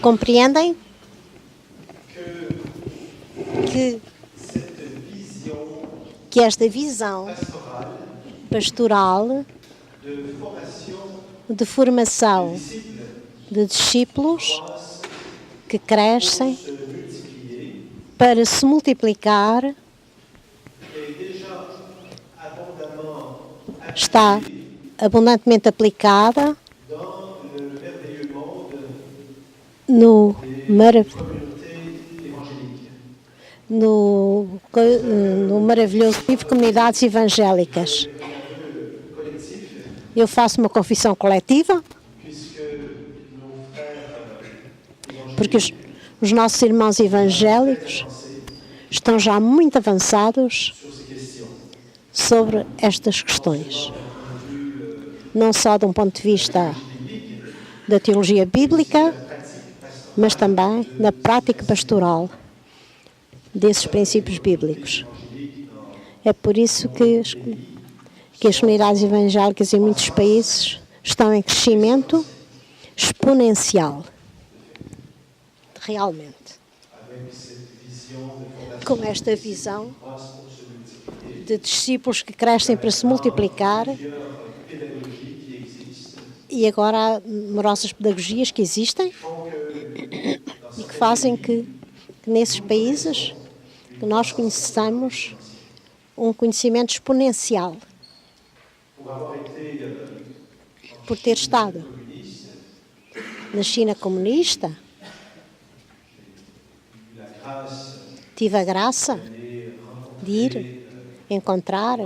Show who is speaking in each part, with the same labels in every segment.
Speaker 1: Compreendem que esta visão pastoral de formação de discípulos que crescem para se multiplicar está abundantemente aplicada no maravilhoso livro de Comunidades Evangélicas. Eu faço uma confissão coletiva, porque os nossos irmãos evangélicos estão já muito avançados sobre estas questões. Não só de um ponto de vista da teologia bíblica, mas também na prática pastoral desses princípios bíblicos. É por isso que as comunidades evangélicas em muitos países estão em crescimento exponencial. Realmente. Com esta visão de discípulos que crescem para se multiplicar, e agora há numerosas pedagogias que existem e que fazem que nesses países que nós conheçamos um conhecimento exponencial. Por ter estado na China comunista, tive a graça de ir encontrar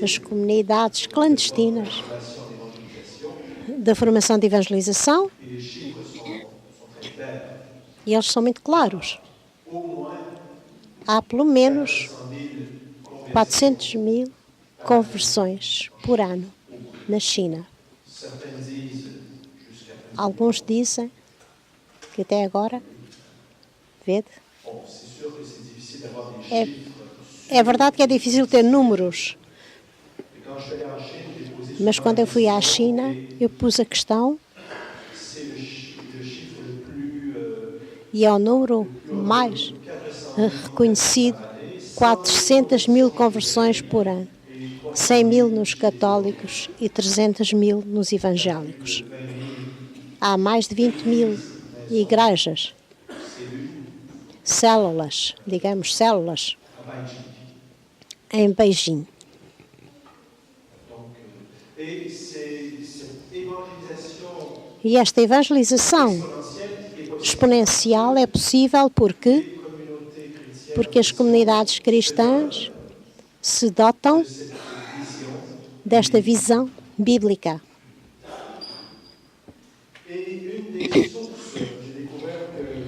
Speaker 1: as comunidades clandestinas da formação de evangelização, e eles são muito claros. Há pelo menos 400.000 conversões por ano na China. Alguns dizem que até agora, vede, é verdade que é difícil ter números, mas quando eu fui à China, eu pus a questão e é o número mais reconhecido, 400.000 conversões por ano, 100.000 nos católicos e 300.000 nos evangélicos. Há mais de 20.000 igrejas, células em Beijing. E esta evangelização exponencial é possível porque as comunidades cristãs se dotam desta visão bíblica.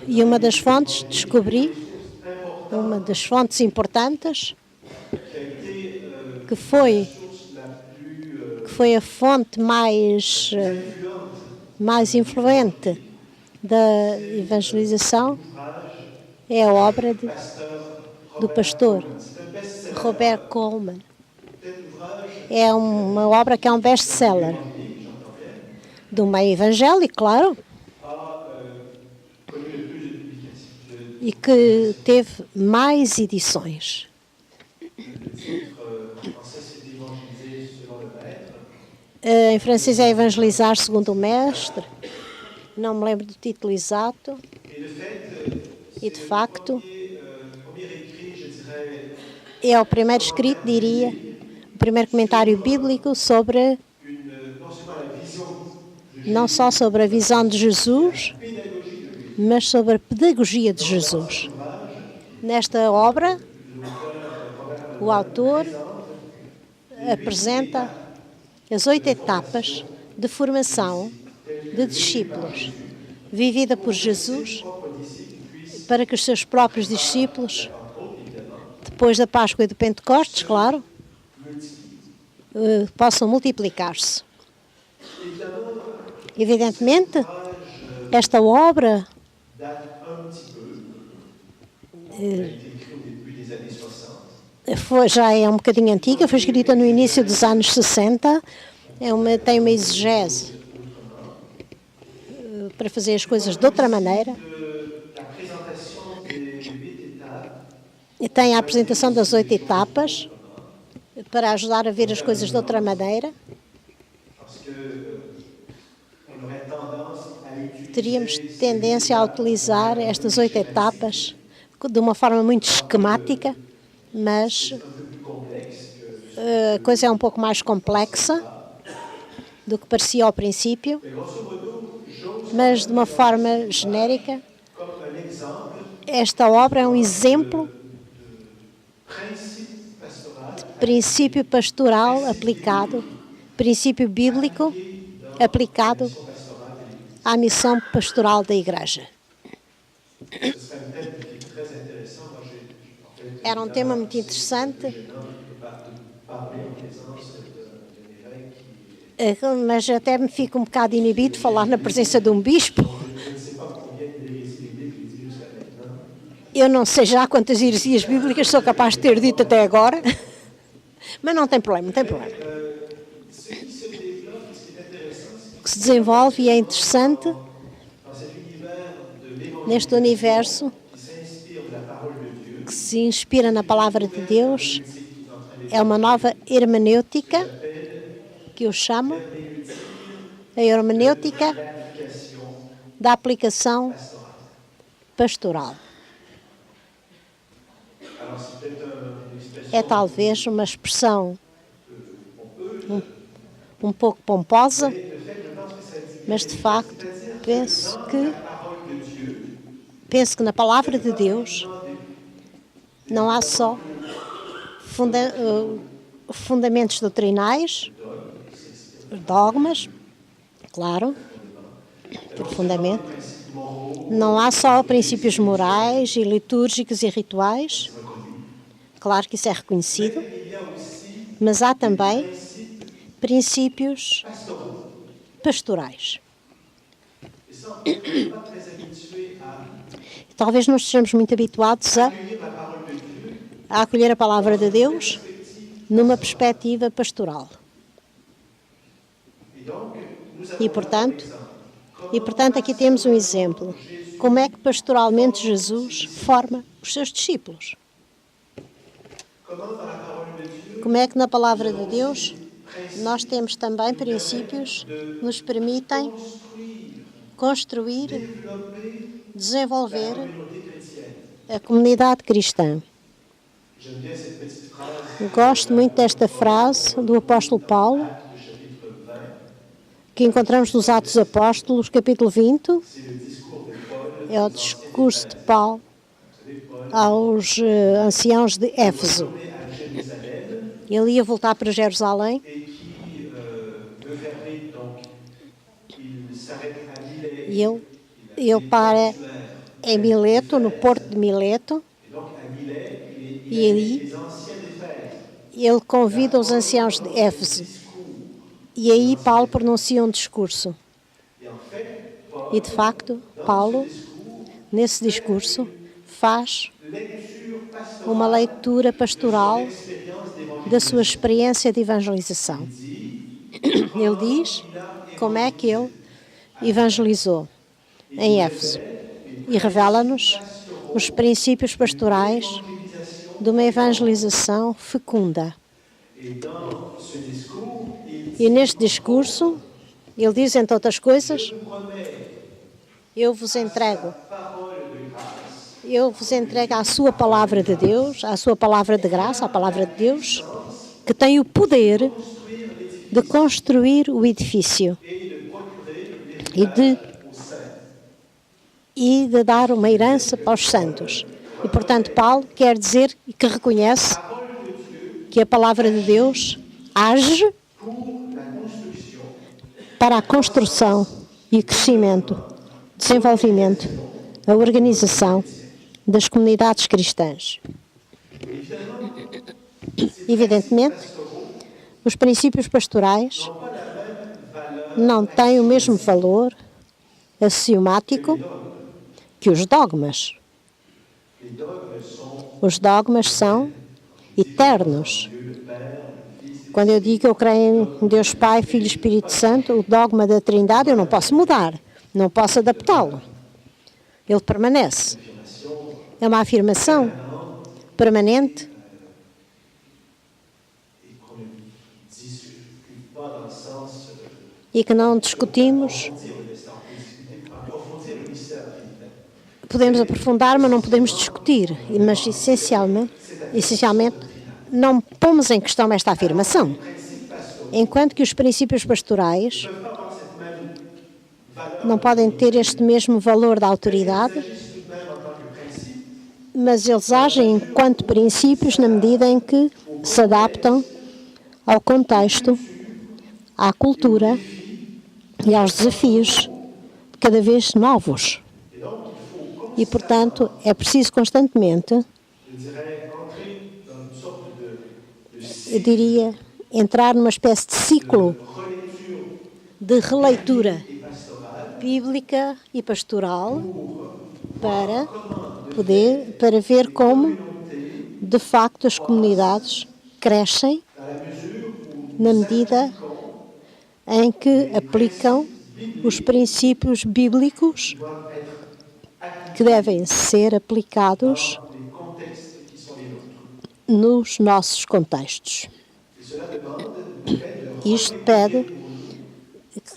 Speaker 1: E uma das fontes, descobri, uma das fontes importantes, que foi a fonte mais influente da evangelização, é a obra do pastor Robert Coleman. É uma obra que é um best-seller do meio evangélico, claro, e que teve mais edições. Em francês é Evangelizar segundo o Mestre, não me lembro do título exato, e de facto é o primeiro escrito, diria, o primeiro comentário bíblico sobre, não só sobre a visão de Jesus, mas sobre a pedagogia de Jesus. Nesta obra, o autor apresenta as 8 etapas de formação de discípulos, vivida por Jesus, para que os seus próprios discípulos, depois da Páscoa e do Pentecostes, claro, possam multiplicar-se. Evidentemente, esta obra já é um bocadinho antiga, foi escrita no início dos anos 60, tem uma exegese para fazer as coisas de outra maneira. E tem a apresentação das 8 etapas para ajudar a ver as coisas de outra maneira. Teríamos tendência a utilizar estas 8 etapas de uma forma muito esquemática, mas a coisa é um pouco mais complexa do que parecia ao princípio, mas de uma forma genérica. Esta obra é um exemplo de princípio pastoral aplicado, princípio bíblico aplicado à missão pastoral da Igreja. Era um tema muito interessante, mas até me fico um bocado inibido de falar na presença de um bispo. Eu não sei já quantas heresias bíblicas sou capaz de ter dito até agora, mas não tem problema, não tem problema. O que se desenvolve e é interessante neste universo que se inspira na palavra de Deus é uma nova hermenêutica que eu chamo a hermenêutica da aplicação pastoral. É talvez uma expressão um pouco pomposa, mas de facto penso que na palavra de Deus não há só fundamentos doutrinais, dogmas, claro, profundamente. Não há só princípios morais e litúrgicos e rituais, claro que isso é reconhecido, mas há também princípios pastorais. Talvez não estejamos muito habituados a acolher a palavra de Deus numa perspectiva pastoral. E, portanto, aqui temos um exemplo. Como é que pastoralmente Jesus forma os seus discípulos? Como é que na palavra de Deus nós temos também princípios que nos permitem construir, desenvolver a comunidade cristã. Gosto muito desta frase do apóstolo Paulo, que encontramos nos Atos dos Apóstolos, capítulo 20. É o discurso de Paulo aos anciãos de Éfeso. Ele ia voltar para Jerusalém e ele para em Mileto, no porto de Mileto, e ali ele convida os anciãos de Éfeso. E aí Paulo pronuncia um discurso. E de facto, Paulo, nesse discurso, faz uma leitura pastoral da sua experiência de evangelização. Ele diz como é que ele evangelizou em Éfeso e revela-nos os princípios pastorais de uma evangelização fecunda. E neste discurso, ele diz, entre outras coisas, eu vos entrego à sua palavra de Deus, à sua palavra de graça, à palavra de Deus, que tem o poder de construir o edifício e de dar uma herança para os santos. E, portanto, Paulo quer dizer que reconhece que a palavra de Deus age para a construção e crescimento, desenvolvimento, a organização das comunidades cristãs. Evidentemente, os princípios pastorais não têm o mesmo valor axiomático que os dogmas. Os dogmas são eternos. Quando eu digo que eu creio em Deus Pai, Filho e Espírito Santo, o dogma da Trindade eu não posso mudar. Não posso adaptá-lo. Ele permanece. É uma afirmação permanente e que não discutimos. Podemos aprofundar, mas não podemos discutir. Mas, essencialmente, não pomos em questão esta afirmação. Enquanto que os princípios pastorais não podem ter este mesmo valor da autoridade, mas eles agem enquanto princípios na medida em que se adaptam ao contexto, à cultura e aos desafios cada vez novos. E, portanto, é preciso constantemente, eu diria, entrar numa espécie de ciclo de releitura bíblica e pastoral para ver como, de facto, as comunidades crescem na medida em que aplicam os princípios bíblicos que devem ser aplicados nos nossos contextos. Isto pede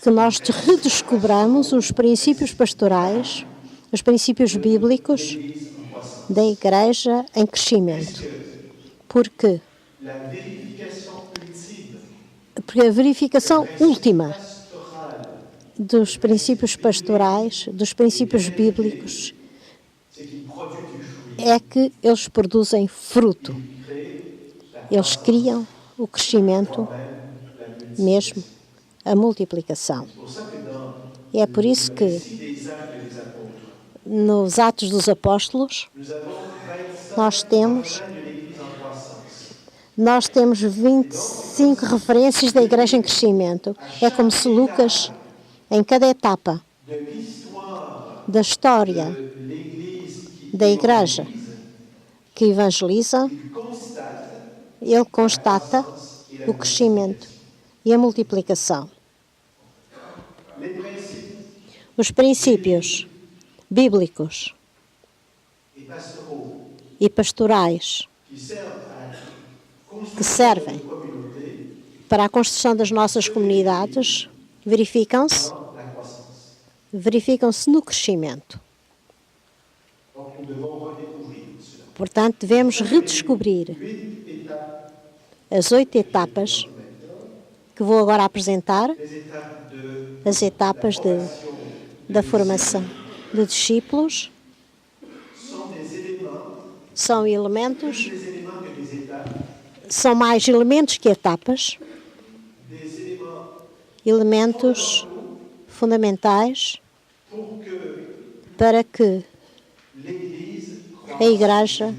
Speaker 1: que nós redescobramos os princípios pastorais, os princípios bíblicos da Igreja em crescimento. Porque a verificação última dos princípios pastorais, dos princípios bíblicos, é que eles produzem fruto. Eles criam o crescimento, mesmo a multiplicação. E é por isso que nos Atos dos Apóstolos nós temos 25 referências da Igreja em crescimento. É como se Lucas, em cada etapa da história da Igreja que evangeliza, ele constata o crescimento e a multiplicação. Os princípios bíblicos e pastorais que servem para a construção das nossas comunidades verificam-se no crescimento. Portanto, devemos redescobrir as 8 etapas que vou agora apresentar, as etapas da formação de discípulos. São elementos, são mais elementos que etapas, elementos fundamentais para que a Igreja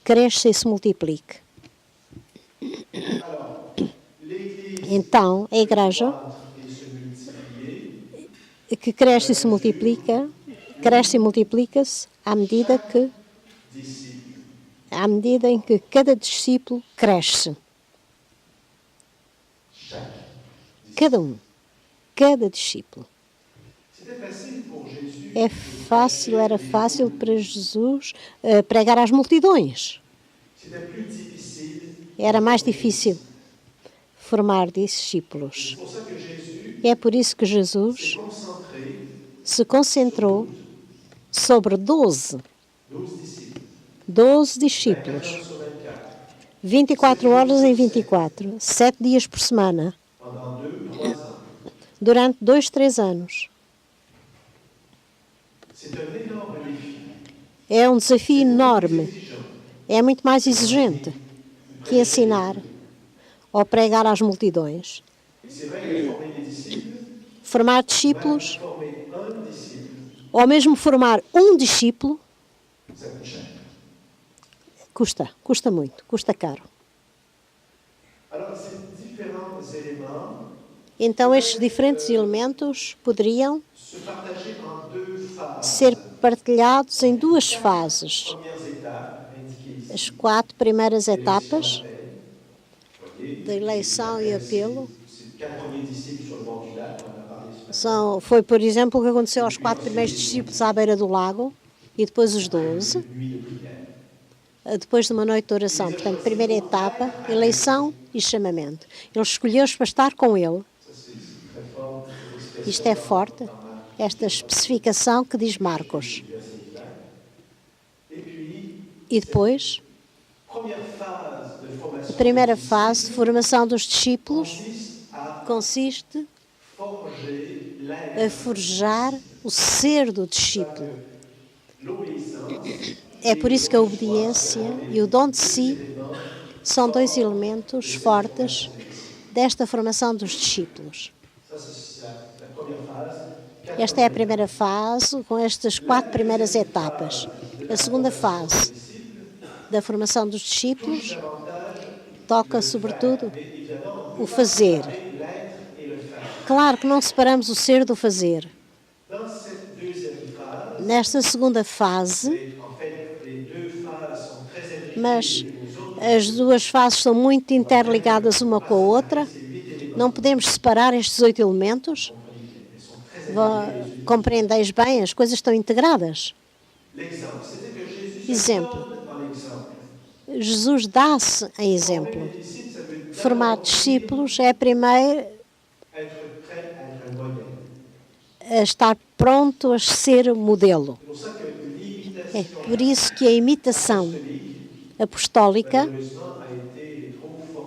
Speaker 1: cresça e se multiplique. Então, a Igreja que cresce e se multiplica, cresce e multiplica-se à medida em que cada discípulo cresce. Cada discípulo. Era fácil para Jesus pregar às multidões. Era mais difícil formar discípulos. É por isso que Jesus se concentrou sobre 12 discípulos. 24 horas em 24, 7 dias por semana, durante 2, 3 anos. É um desafio enorme. É muito mais exigente que ensinar ou pregar às multidões. Formar discípulos, ou mesmo formar um discípulo, custa muito, custa caro. Então, estes diferentes elementos poderiam ser partilhados em 2 fases. As 4 primeiras etapas da eleição e apelo. Foi, por exemplo, o que aconteceu aos 4 primeiros discípulos à beira do lago e depois os 12, depois de uma noite de oração. Portanto, primeira etapa, eleição e chamamento. Ele escolheu-os para estar com ele. Isto é forte, esta especificação que diz Marcos. E depois, a primeira fase de formação dos discípulos consiste a forjar o ser do discípulo. É por isso que a obediência e o dom de si são 2 elementos fortes desta formação dos discípulos. Esta é a primeira fase, com estas 4 primeiras etapas. A segunda fase da formação dos discípulos toca, sobretudo, o fazer. Claro que não separamos o ser do fazer. Nesta segunda fase, mas as 2 fases são muito interligadas uma com a outra, não podemos separar estes 8 elementos. Compreendeis bem, as coisas estão integradas. Exemplo. Jesus dá-se em exemplo. Formar discípulos é primeiro a estar pronto a ser modelo. É por isso que a imitação apostólica,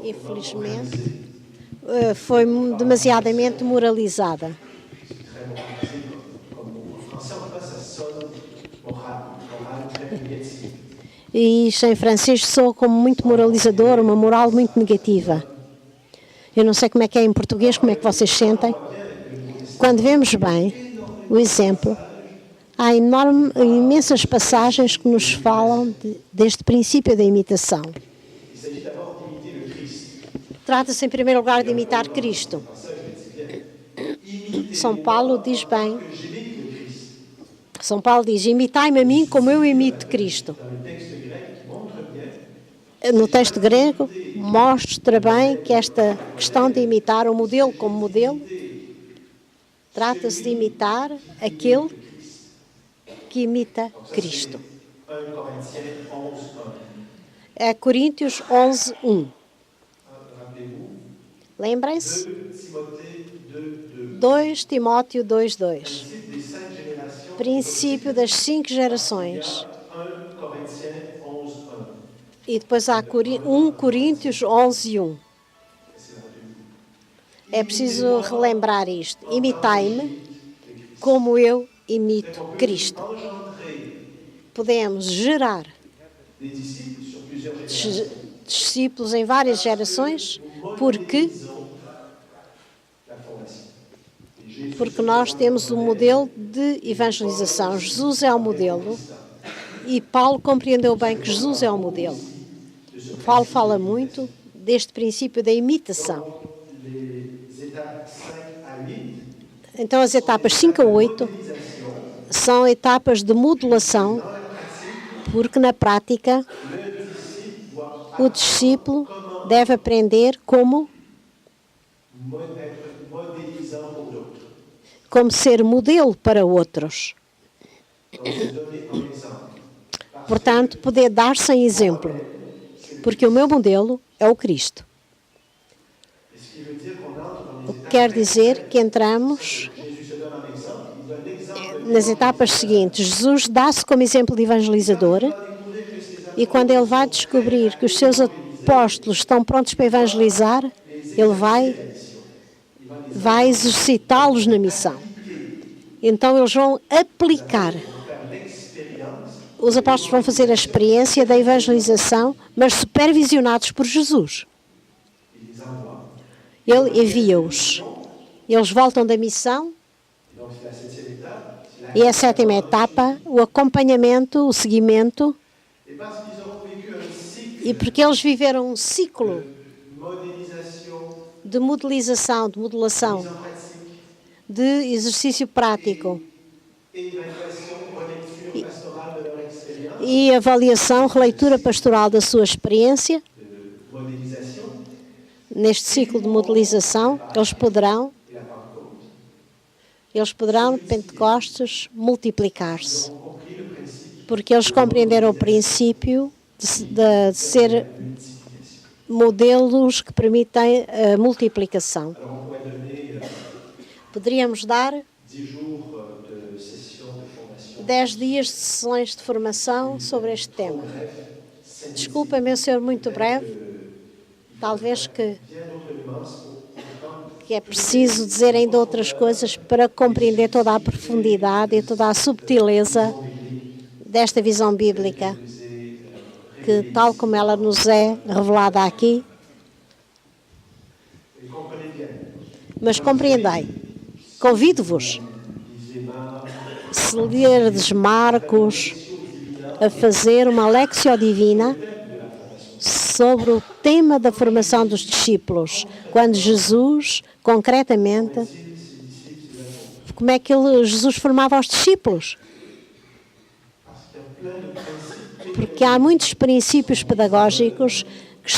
Speaker 1: infelizmente, foi demasiadamente moralizada. E isto em francês soa como muito moralizador, uma moral muito negativa. Eu não sei como é que é em português, como é que vocês sentem. Quando vemos bem o exemplo, há imensas passagens que nos falam deste princípio da imitação. Trata-se, em primeiro lugar, de imitar Cristo. São Paulo diz bem. São Paulo diz, imitai-me a mim como eu imito Cristo. No texto grego, mostra bem que esta questão de imitar o modelo como modelo, trata-se de imitar aquele que imita Cristo. É Coríntios 11, 1. Lembrem-se? 2 Timóteo 2, 2. Princípio das 5 gerações. E depois há 1 Coríntios 11, 1. É preciso relembrar isto. Imitai-me como eu imito Cristo. Podemos gerar discípulos em várias gerações porque nós temos um modelo de evangelização. Jesus é o modelo e Paulo compreendeu bem que Jesus é o modelo. Paulo fala muito deste princípio da imitação. Então, as etapas 5 a 8 são etapas de modulação, porque na prática o discípulo deve aprender como ser modelo para outros. Portanto, poder dar-se em exemplo, porque o meu modelo é o Cristo. O que quer dizer que entramos nas etapas seguintes. Jesus dá-se como exemplo de evangelizador e quando ele vai descobrir que os seus apóstolos estão prontos para evangelizar, ele vai exercitá-los na missão. Então eles vão aplicar. Os apóstolos vão fazer a experiência da evangelização, mas supervisionados por Jesus. Ele envia-os. Eles voltam da missão. E a 7ª etapa, o acompanhamento, o seguimento. E porque eles viveram um ciclo de modelização, de modulação, de exercício prático e avaliação, releitura pastoral da sua experiência, neste ciclo de modelização, eles poderão eles poderão, no Pentecostes, multiplicar-se. Porque eles compreenderam o princípio de ser modelos que permitem a multiplicação. Poderíamos dar 10 dias de sessões de formação sobre este tema. Desculpa-me eu ser muito breve, talvez que é preciso dizer ainda outras coisas para compreender toda a profundidade e toda a subtileza desta visão bíblica, que tal como ela nos é revelada aqui. Mas compreendei, convido-vos, se lerdes Marcos, a fazer uma Lectio Divina sobre o tema da formação dos discípulos, quando Jesus, concretamente, como é que Jesus formava os discípulos. Porque há muitos princípios pedagógicos que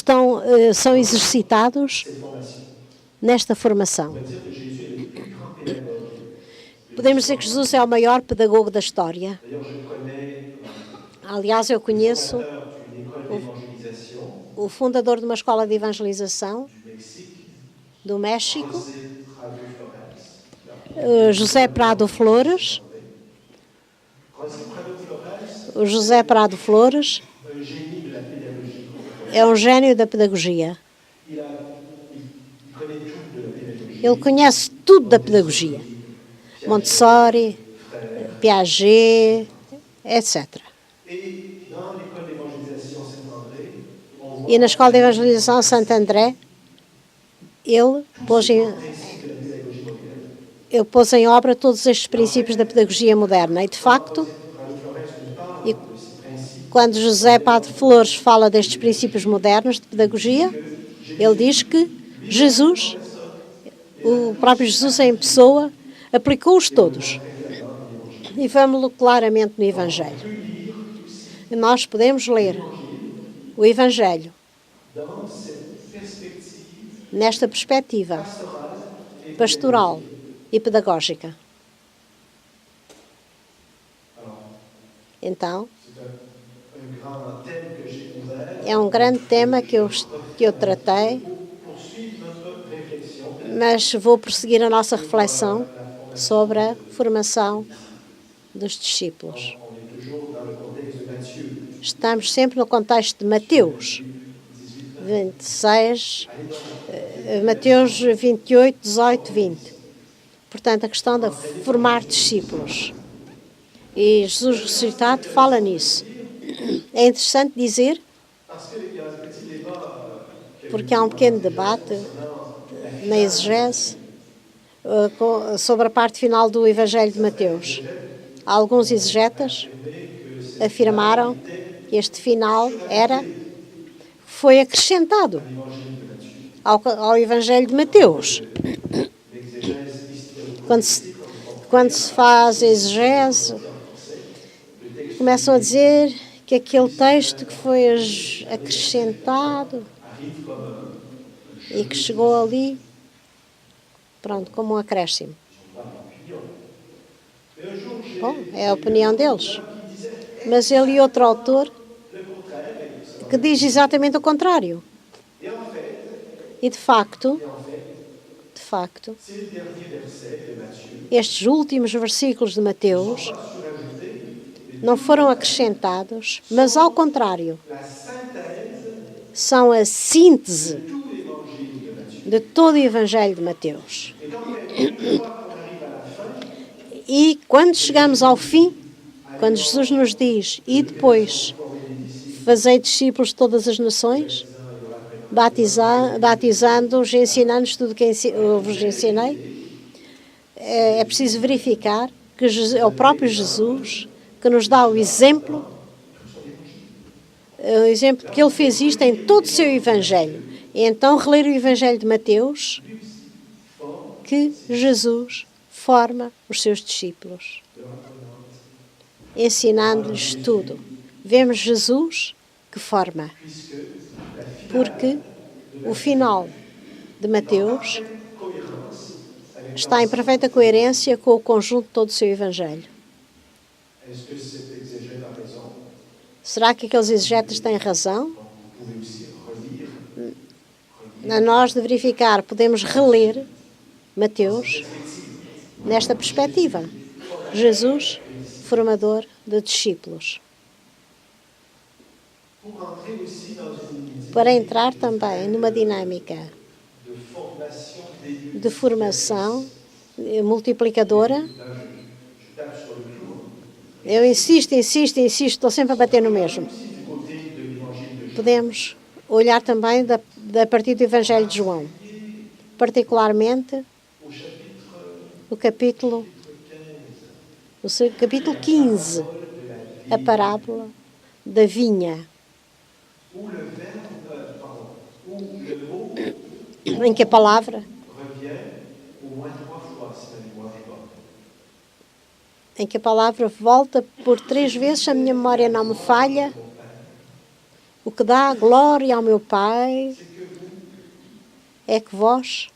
Speaker 1: são exercitados nesta formação. Podemos dizer que Jesus é o maior pedagogo da história. Aliás, eu conheço o fundador de uma escola de evangelização do México, José Prado Flores. O José Prado Flores é um gênio da pedagogia. Ele conhece tudo da pedagogia. Montessori, Piaget, etc. E na Escola de Evangelização Santo André, ele pôs em obra todos estes princípios da pedagogia moderna. E, de facto, quando José Prado Flores fala destes princípios modernos de pedagogia, ele diz que Jesus, o próprio Jesus em pessoa, aplicou-os todos. E vamos-lo claramente no Evangelho. E nós podemos ler o Evangelho nesta perspectiva pastoral e pedagógica. Então, é um grande tema que eu tratei, mas vou prosseguir a nossa reflexão sobre a formação dos discípulos. Estamos sempre no contexto de Mateus 26, Mateus 28, 18, 20. Portanto, a questão de formar discípulos. E Jesus ressuscitado fala nisso. É interessante dizer, porque há um pequeno debate na exegese sobre a parte final do Evangelho de Mateus. Alguns exegetas afirmaram que este final foi acrescentado ao Evangelho de Mateus. Quando se faz a exegese, começam a dizer que aquele texto que foi acrescentado e que chegou ali, pronto, como um acréscimo. Bom, é a opinião deles. Mas ele e outro autor que diz exatamente o contrário. E de facto, estes últimos versículos de Mateus não foram acrescentados, mas ao contrário, são a síntese de todo o Evangelho de Mateus. E quando chegamos ao fim, quando Jesus nos diz, e depois fazei discípulos de todas as nações, batizando-os e ensinando-os tudo o que eu vos ensinei, é preciso verificar que é o próprio Jesus que nos dá o exemplo que ele fez isto em todo o seu Evangelho. E então, reler o Evangelho de Mateus, que Jesus forma os seus discípulos, ensinando-lhes tudo. Vemos Jesus que forma, porque o final de Mateus está em perfeita coerência com o conjunto de todo o seu Evangelho.
Speaker 2: Est-ce que cet exégète a raison?
Speaker 1: Será que aqueles exegetas têm razão?
Speaker 2: Donc, vous pouvez aussi relire
Speaker 1: A nós de verificar, podemos reler Mateus nesta perspectiva. Jesus, formador de discípulos.
Speaker 2: pour entrer aussi dans une
Speaker 1: Para entrar também numa dinâmica
Speaker 2: de formation des
Speaker 1: de formação multiplicadora.
Speaker 2: Là, je tape sur le clou.
Speaker 1: Eu insisto, estou sempre a bater no mesmo.
Speaker 2: Aussi du côté de l'évangile de Jean.
Speaker 1: Podemos olhar também da partir do Evangelho de João, particularmente
Speaker 2: Au chapitre
Speaker 1: o capítulo 15, a parábola da vinha,
Speaker 2: où le verbe, pardon, où le mot
Speaker 1: em que a palavra
Speaker 2: revient au moins 3 fois, si ma mémoire est bonne.
Speaker 1: volta por 3 vezes, se a minha memória não me falha, o que dá glória ao meu Pai é que vós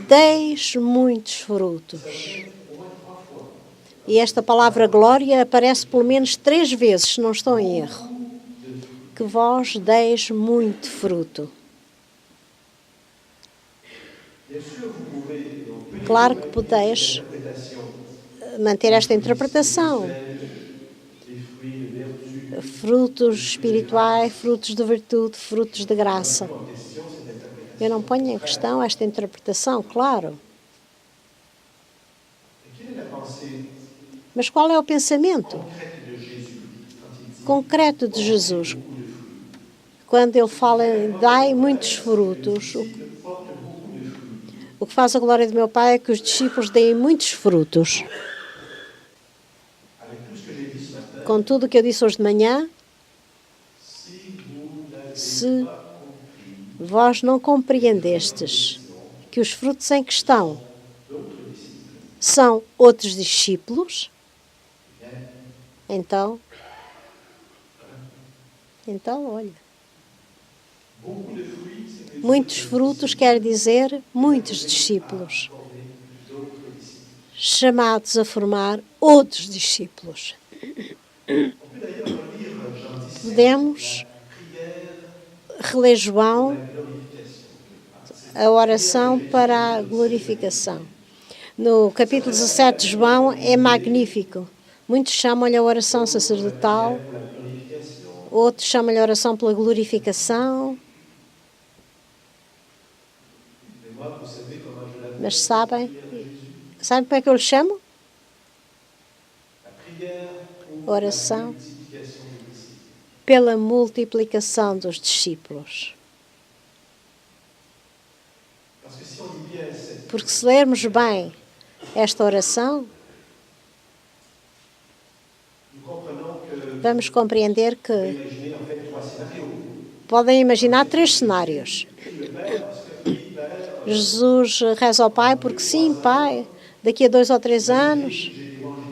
Speaker 1: deis muitos frutos. E esta palavra glória aparece pelo menos 3 vezes, se não estou em erro. Que vós deis muito fruto. Claro que podeis manter esta interpretação. Frutos espirituais, frutos de virtude, frutos de graça. Eu não ponho em questão esta interpretação, claro. Mas qual é o pensamento concreto de Jesus? Quando ele fala em dai muitos frutos, o que faz a glória do meu Pai é que os discípulos deem muitos frutos. Com tudo o que eu disse hoje de manhã, se vós não compreendestes que os frutos em questão são outros discípulos, então, olha, muitos frutos quer dizer muitos discípulos, chamados a formar outros discípulos. Podemos reler João, a oração para a glorificação. No capítulo 17 de João é magnífico. Muitos chamam-lhe a oração sacerdotal, outros chamam-lhe a oração pela glorificação. Mas sabem como é que eu lhe chamo? Oração pela multiplicação dos discípulos. Porque se lermos bem esta oração, vamos compreender que podem imaginar 3 cenários. Jesus reza ao Pai porque sim, Pai, daqui a 2 ou 3 anos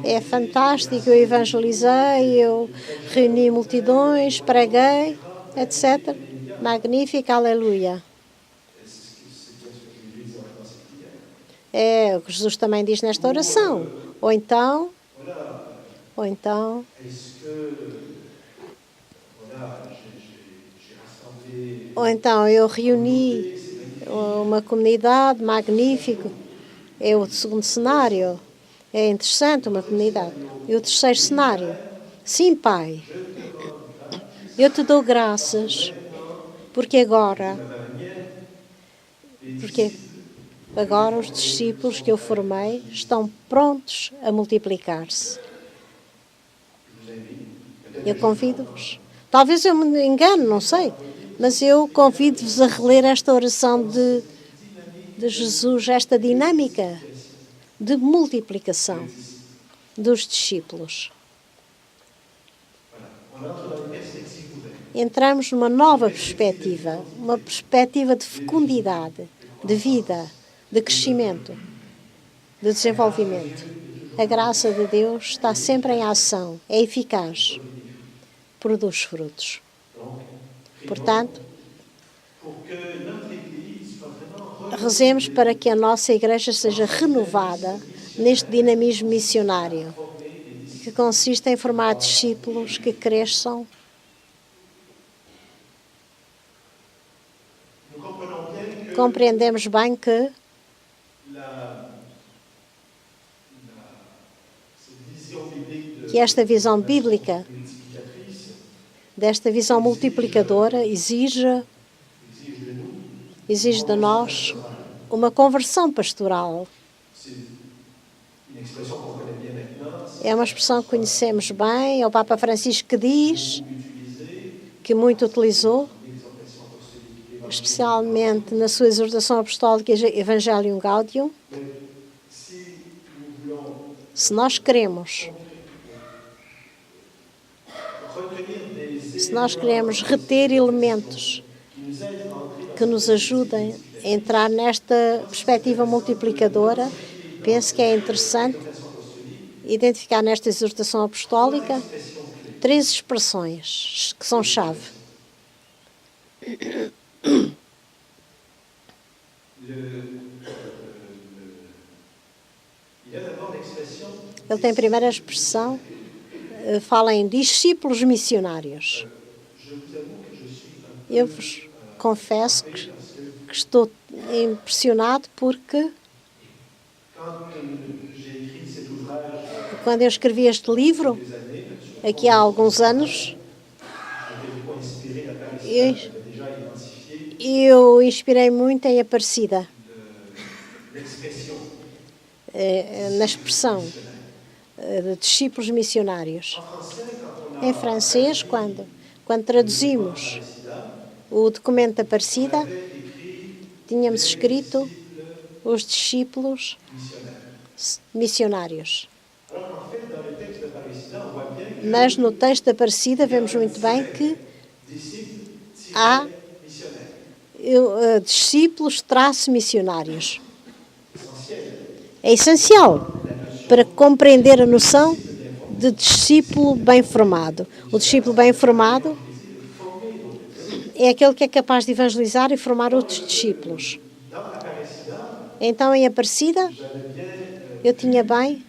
Speaker 1: é fantástico, eu evangelizei, eu reuni multidões, preguei, etc. Magnífico, aleluia. É o que Jesus também diz nesta oração. Ou então, eu reuni uma comunidade magnífica. É o segundo cenário. É interessante uma comunidade. E o terceiro cenário. Sim, Pai, eu te dou graças porque agora os discípulos que eu formei estão prontos a multiplicar-se. Eu convido-vos. Talvez eu me engane, não sei. Mas eu convido-vos a reler esta oração de Jesus, esta dinâmica de multiplicação dos discípulos. Entramos numa nova perspectiva, uma perspectiva de fecundidade, de vida, de crescimento, de desenvolvimento. A graça de Deus está sempre em ação, é eficaz, produz frutos. Portanto, rezemos para que a nossa igreja seja renovada neste dinamismo missionário, que consiste em formar discípulos que cresçam. Compreendemos bem que esta visão bíblica, desta visão multiplicadora, exige de nós uma conversão pastoral. É uma expressão que conhecemos bem, é o Papa Francisco que diz, que muito utilizou, especialmente na sua exortação apostólica Evangelium Gaudium. Se nós queremos reter elementos que nos ajudem a entrar nesta perspectiva multiplicadora, penso que é interessante identificar nesta exortação apostólica 3 expressões que são chave. Ele tem a primeira expressão, fala em discípulos missionários. Eu vos confesso que estou impressionado porque quando eu escrevi este livro, aqui há alguns anos, eu inspirei muito em Aparecida, na expressão de discípulos missionários. Em francês, quando traduzimos o documento de Aparecida, tínhamos escrito os discípulos missionários. Mas no texto de Aparecida vemos muito bem que há discípulos-missionários. É essencial para compreender a noção de discípulo bem formado. O discípulo bem formado é aquele que é capaz de evangelizar e formar outros discípulos. Então, em Aparecida, eu tinha bem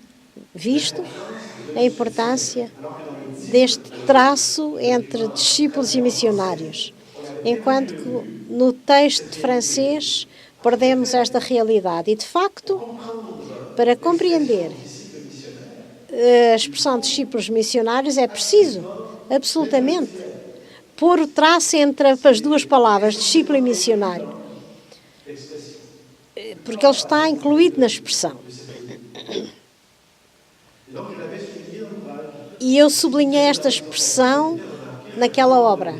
Speaker 1: visto a importância deste traço entre discípulos e missionários, enquanto que no texto francês perdemos esta realidade. E, de facto, para compreender a expressão de discípulos missionários é preciso, absolutamente, pôr o traço entre as duas palavras, discípulo e missionário, porque ele está incluído na expressão. E eu sublinhei esta expressão naquela obra.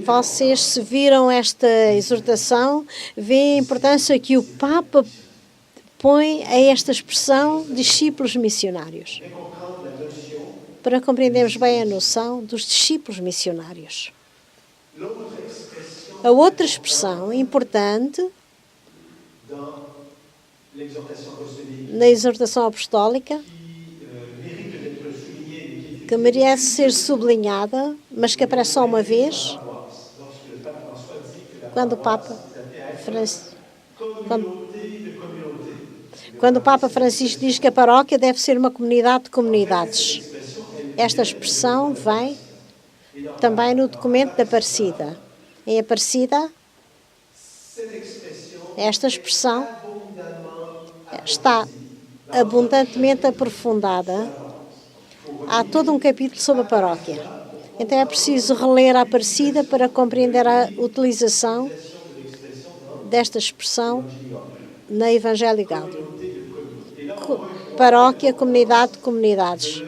Speaker 1: Vocês, se viram esta exortação, veem a importância que o Papa põe a esta expressão discípulos missionários, para compreendermos bem a noção dos discípulos missionários. A outra expressão importante na exortação apostólica, que merece ser sublinhada, mas que aparece só uma vez, quando o Papa Francisco diz que a paróquia deve ser uma comunidade de comunidades. Esta expressão vem também no documento da Aparecida. Em Aparecida, esta expressão está abundantemente aprofundada. Há todo um capítulo sobre a paróquia. Então é preciso reler a Aparecida para compreender a utilização desta expressão na Evangelii Gaudium. Paróquia, comunidade de comunidades.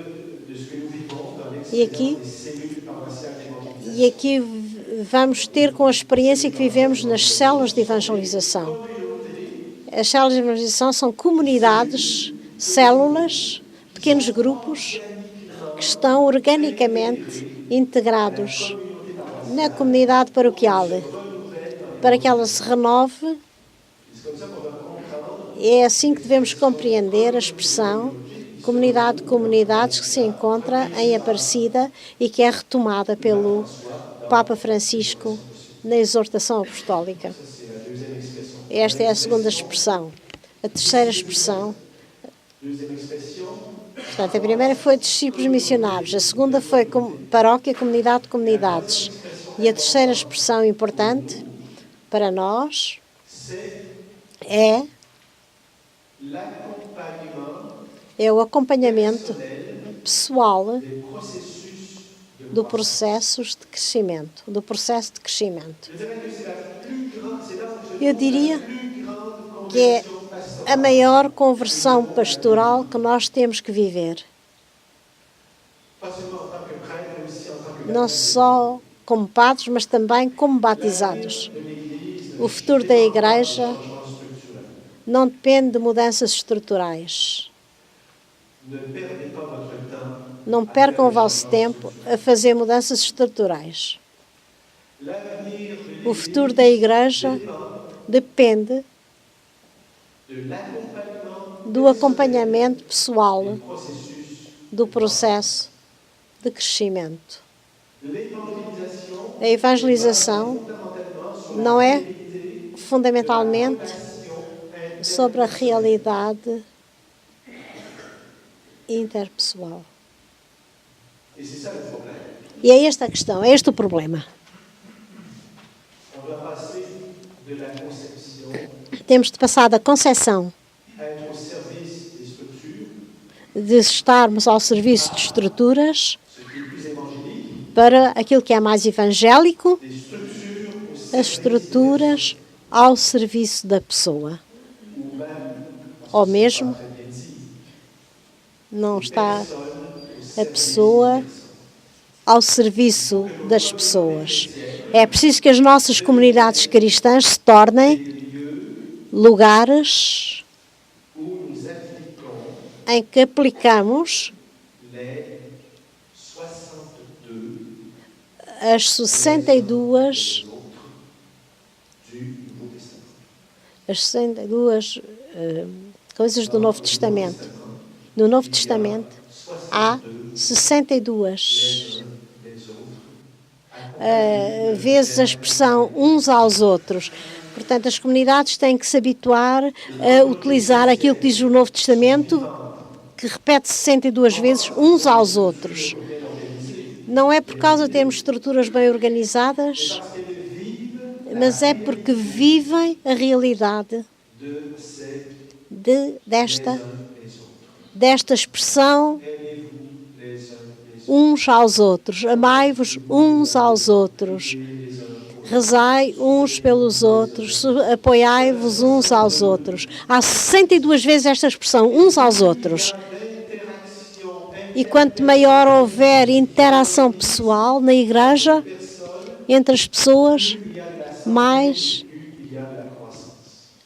Speaker 1: E aqui vamos ter com a experiência que vivemos nas células de evangelização. As células de evangelização são comunidades, células, pequenos grupos que estão organicamente integrados na comunidade paroquial, para que ela se renove. É assim que devemos compreender a expressão comunidade de comunidades que se encontra em Aparecida e que é retomada pelo Papa Francisco na exortação apostólica. Esta é a segunda expressão. A terceira expressão,
Speaker 2: Deuxième expression,
Speaker 1: portanto, a primeira foi discípulos missionários, a segunda foi paróquia, comunidade de comunidades. E a terceira expressão importante para nós
Speaker 2: c'est
Speaker 1: é
Speaker 2: l'accompagnement
Speaker 1: o acompanhamento pessoal
Speaker 2: des processus de
Speaker 1: do processo de crescimento, do processo de crescimento.
Speaker 2: Je dirais que c'est la plus grande, c'est là où je
Speaker 1: Eu diria
Speaker 2: plus grande
Speaker 1: que é
Speaker 2: conversion pastorale.
Speaker 1: a maior conversão pastoral que nós temos que viver,
Speaker 2: Pas seulement en tant que prêtre, mais aussi en tant que
Speaker 1: não só como padres, mas também como batizados.
Speaker 2: de l'Église,
Speaker 1: O futuro da Igreja
Speaker 2: changement structurel.
Speaker 1: não depende de mudanças estruturais.
Speaker 2: Ne perdez pas votre temps.
Speaker 1: Não percam o vosso tempo a fazer mudanças estruturais.
Speaker 2: L'avenir de
Speaker 1: O futuro da Igreja depende
Speaker 2: de l'accompagnement
Speaker 1: do acompanhamento pessoal
Speaker 2: du processus
Speaker 1: do processo de crescimento.
Speaker 2: de l'évangélisation.
Speaker 1: A evangelização
Speaker 2: Fondamentalement sur
Speaker 1: não é fundamentalmente sobre a realidade interpessoal.
Speaker 2: Et c'est ça le problème.
Speaker 1: E é esta a questão, é este o problema.
Speaker 2: On doit passer de la conception
Speaker 1: Temos de passar da concepção
Speaker 2: à être au service des structures,
Speaker 1: de estarmos ao serviço de estruturas
Speaker 2: ce qui est plus évangélique,
Speaker 1: para aquilo que é mais evangélico,
Speaker 2: des structures au
Speaker 1: as
Speaker 2: service
Speaker 1: estruturas ao serviço da pessoa.
Speaker 2: ou même,
Speaker 1: Ou mesmo,
Speaker 2: très bien dit,
Speaker 1: não está
Speaker 2: personne au
Speaker 1: a
Speaker 2: service
Speaker 1: pessoa ao serviço das pessoas. É preciso que as nossas comunidades cristãs se tornem lugares
Speaker 2: où nous appliquons
Speaker 1: em que aplicamos
Speaker 2: les 62
Speaker 1: as 62,
Speaker 2: du Nouveau Testament.
Speaker 1: as 62 coisas do Novo Testamento. No Novo Testamento há 62 vezes a expressão uns aos outros. Portanto, as comunidades têm que se habituar a utilizar aquilo que diz o Novo Testamento, que repete 62 vezes uns aos outros. Não é por causa de termos estruturas bem organizadas, mas é porque vivem a realidade desta expressão uns aos outros. Amai-vos uns aos outros. Rezai uns pelos outros. Apoiai-vos uns aos outros. Há 62 vezes esta expressão, uns aos outros. E quanto maior houver interação pessoal na igreja, entre as pessoas, mais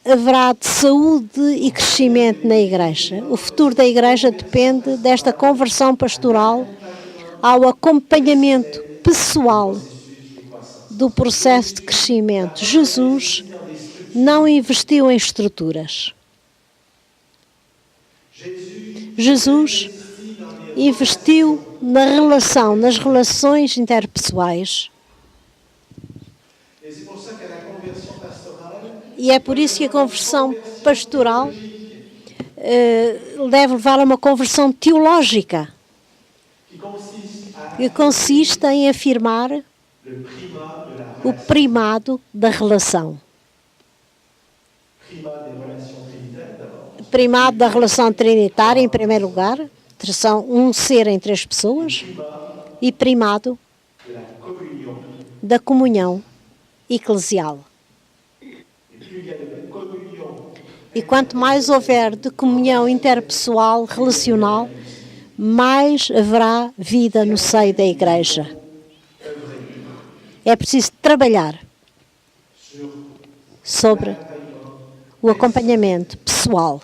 Speaker 1: haverá de saúde e crescimento na igreja. O futuro da igreja depende desta conversão pastoral ao acompanhamento pessoal do processo de crescimento. Jesus não investiu em estruturas. Jesus investiu na relação, nas relações interpessoais. E é por isso que a conversão pastoral deve levar a uma conversão teológica, que consiste em afirmar o primado da relação. Primado da relação trinitária, em primeiro lugar, são um ser em três pessoas, e primado da comunhão eclesial. E quanto mais houver de comunhão interpessoal, relacional, mais haverá vida no seio da igreja. É preciso trabalhar sobre o acompanhamento pessoal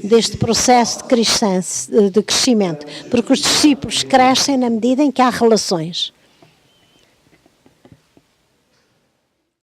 Speaker 1: deste processo de crescimento, porque os discípulos crescem na medida em que há relações.